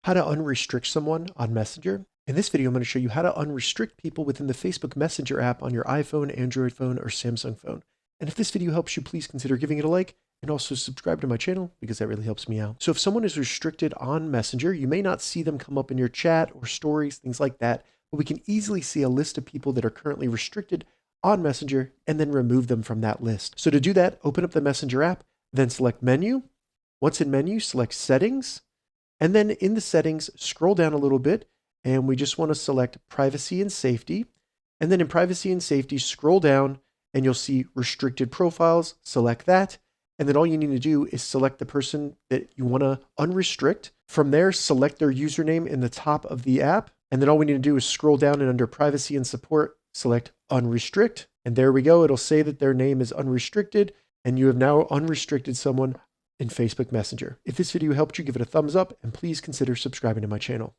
how to unrestrict someone on Messenger. In this video, I'm going to show you how to unrestrict people within the Facebook Messenger app on your iPhone, Android phone, or Samsung phone. And if this video helps you, please consider giving it a like and also subscribe to my channel because that really helps me out. So if someone is restricted on Messenger, you may not see them come up in your chat or stories, things like that, but we can easily see a list of people that are currently restricted on Messenger and then remove them from that list. So to do that, open up the Messenger app, then select Menu. Once in Menu, select Settings. And then in the settings, scroll down a little bit, and we just want to select Privacy and Safety. And then in Privacy and Safety, scroll down, and you'll see Restricted Profiles. Select that. And then all you need to do is select the person that you want to unrestrict. From there, select their username in the top of the app. And then all we need to do is scroll down and under Privacy and Support, select Unrestrict. And there we go. It'll say that their name is unrestricted, and you have now unrestricted someone in Facebook Messenger. If this video helped you, give it a thumbs up and please consider subscribing to my channel.